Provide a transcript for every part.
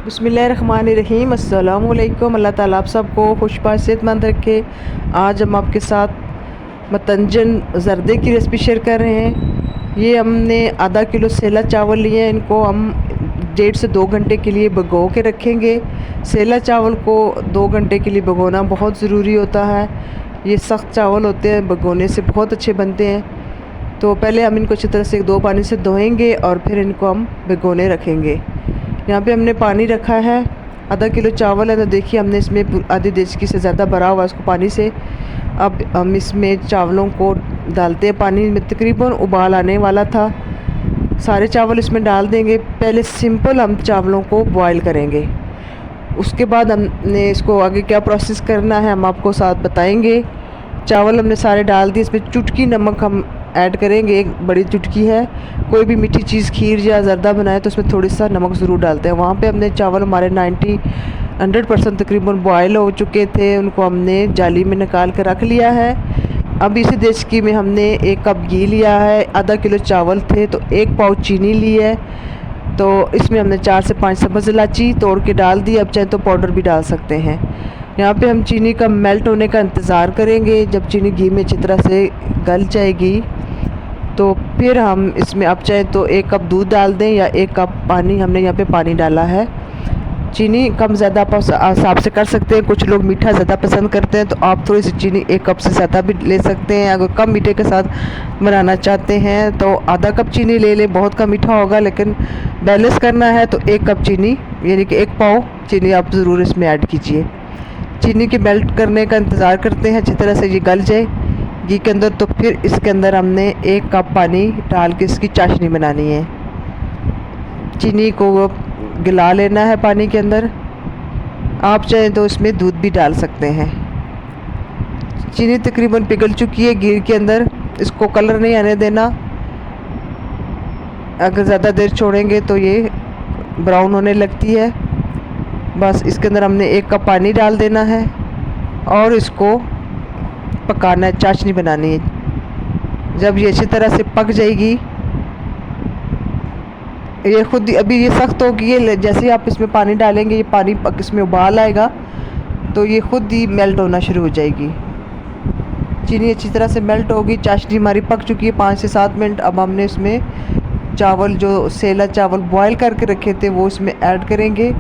बिस्मिल्लाहिर्रहमानिर्रहीम। अस्सलाम वालेकुम। अल्लाह ताला आप सबको खुशबाश सेहतमंद रखे। आज हम आपके साथ मतंजन ज़र्दे की रेसिपी शेयर कर रहे हैं। ये हमने आधा किलो सेला चावल लिए हैं। इनको हम 1.5 से 2 घंटे के लिए भिगो के रखेंगे। सेला चावल को 2 घंटे के लिए भिगोना बहुत ज़रूरी होता है। ये सख्त चावल होते हैं, भिगोने से बहुत अच्छे बनते हैं। तो पहले हम इनको अच्छी तरह से 2 पानी से धोएंगे और फिर इनको हम भिगोने रखेंगे। यहाँ पे हमने पानी रखा है। आधा किलो चावल है तो देखिए हमने इसमें आधी देचकी से ज़्यादा भरा हुआ इसको पानी से। अब हम इसमें चावलों को डालते हैं। पानी में तकरीबन उबाल आने वाला था। सारे चावल इसमें डाल देंगे। पहले सिंपल हम चावलों को बॉयल करेंगे, उसके बाद हमने इसको आगे क्या प्रोसेस करना है हम आपको साथ बताएंगे। चावल हमने सारे डाल दिए। इसमें चुटकी नमक हम ऐड करेंगे, एक बड़ी चुटकी है। कोई भी मीठी चीज़ खीर या ज़र्दा बनाए तो उसमें थोड़ी सा नमक ज़रूर डालते हैं। वहाँ पे हमने चावल हमारे 100% तकरीबन बॉयल हो चुके थे। उनको हमने जाली में निकाल कर रख लिया है। अब इसी देचकी में हमने 1 कप घी लिया है। आधा किलो चावल थे तो 1 पाव चीनी ली है। तो इसमें हमने 4 से 5 सब्ज़ इलायची तोड़ के डाल दी। अब चाहे तो पाउडर भी डाल सकते हैं। यहाँ पे हम चीनी का मेल्ट होने का इंतज़ार करेंगे। जब चीनी घी में अच्छी तरह से गल जाएगी तो फिर हम इसमें अब चाहे तो 1 कप दूध डाल दें या 1 कप पानी। हमने यहाँ पे पानी डाला है। चीनी कम ज़्यादा आप हिसाब से कर सकते हैं। कुछ लोग मीठा ज़्यादा पसंद करते हैं तो आप थोड़ी सी चीनी 1 कप से ज़्यादा भी ले सकते हैं। अगर कम मीठे के साथ बनाना चाहते हैं तो आधा कप चीनी ले लें, बहुत कम मीठा होगा। लेकिन बैलेंस करना है तो 1 कप चीनी यानी कि 1 पाव चीनी आप ज़रूर इसमें ऐड कीजिए। चीनी के मेल्ट करने का इंतज़ार करते हैं अच्छी तरह से ये गल जाए घी के अंदर। तो फिर इसके अंदर हमने 1 कप पानी डाल के इसकी चाशनी बनानी है। चीनी को गिला लेना है पानी के अंदर। आप चाहें तो इसमें दूध भी डाल सकते हैं। चीनी तकरीबन पिघल चुकी है घी के अंदर। इसको कलर नहीं आने देना। अगर ज़्यादा देर छोड़ेंगे तो ये ब्राउन होने लगती है। बस इसके अंदर हमने 1 कप पानी डाल देना है और इसको पकाना है, चाशनी बनानी है। जब ये अच्छी तरह से पक जाएगी, ये खुद अभी ये सख्त होगी। ये जैसे ही आप इसमें पानी डालेंगे ये पानी इसमें उबाल आएगा तो ये खुद ही मेल्ट होना शुरू हो जाएगी। चीनी अच्छी तरह से मेल्ट होगी। चाशनी हमारी पक चुकी है 5 से 7 मिनट। अब हमने इसमें चावल जो सेला चावल बॉयल करके रखे थे वो इसमें ऐड करेंगे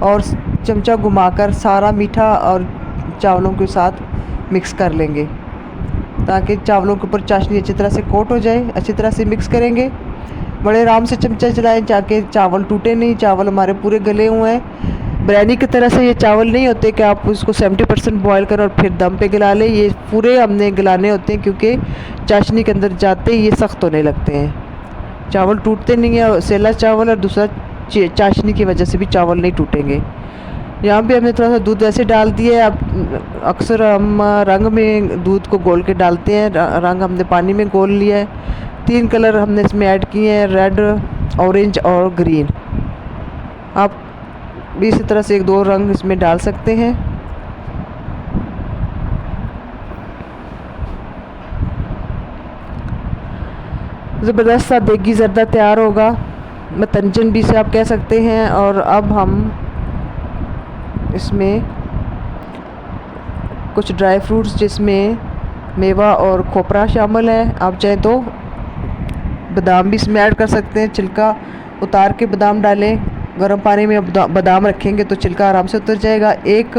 और चमचा घुमाकर सारा मीठा और चावलों के साथ मिक्स कर लेंगे ताकि चावलों के ऊपर चाशनी अच्छी तरह से कोट हो जाए। अच्छी तरह से मिक्स करेंगे। बड़े आराम से चमचा चलाएं ताकि चावल टूटे नहीं। चावल हमारे पूरे गले हुए हैं। बिरयानी की तरह से ये चावल नहीं होते कि आप उसको 70% बॉयल करें और फिर दम पे गला लें। ये पूरे हमने गलाने होते हैं क्योंकि चाशनी के अंदर जाते ही ये सख्त होने लगते हैं। चावल टूटते नहीं है सेला चावल, और दूसरा चाशनी की वजह से भी चावल नहीं टूटेंगे। यहाँ पे हमने थोड़ा सा दूध ऐसे डाल दिया है। अब अक्सर हम रंग में दूध को घोल के डालते हैं। रंग हमने पानी में घोल लिया है। 3 कलर हमने इसमें ऐड किए हैं, रेड, ऑरेंज और ग्रीन। आप भी इसी तरह से 1-2 रंग इसमें डाल सकते हैं। ज़बरदस्त सा देगी ज़र्दा तैयार होगा, मतंजन भी से आप कह सकते हैं। और अब हम इसमें कुछ ड्राई फ्रूट्स जिसमें मेवा और खोपरा शामिल है। आप चाहें तो बादाम भी इसमें ऐड कर सकते हैं। छिलका उतार के बादाम डालें। गर्म पानी में बादाम रखेंगे तो छिलका आराम से उतर जाएगा। 1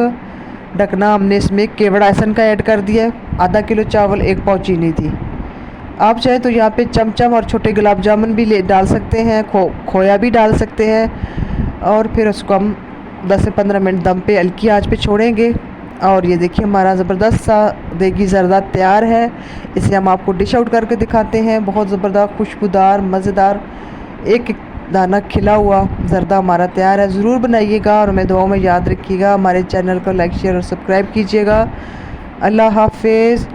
ढकना हमने इसमें केवड़ा एसन का ऐड कर दिया है। आधा किलो चावल 1 पाव चीनी थी। आप चाहें तो यहाँ पे चमचम और छोटे गुलाब जामुन भी डाल सकते हैं। खोया भी डाल सकते हैं। और फिर उसको हम 10 से 15 मिनट दम पे हल्की आंच पे छोड़ेंगे। और ये देखिए हमारा ज़बरदस्त सा देगी ज़र्दा तैयार है। इसे हम आपको डिश आउट करके दिखाते हैं। बहुत ज़बरदस्त, खुशबूदार, मज़ेदार, एक दाना खिला हुआ ज़र्दा हमारा तैयार है। ज़रूर बनाइएगा और हमें दुआओं में याद रखिएगा। हमारे चैनल को लाइक, शेयर और सब्सक्राइब कीजिएगा। अल्लाह हाफिज़।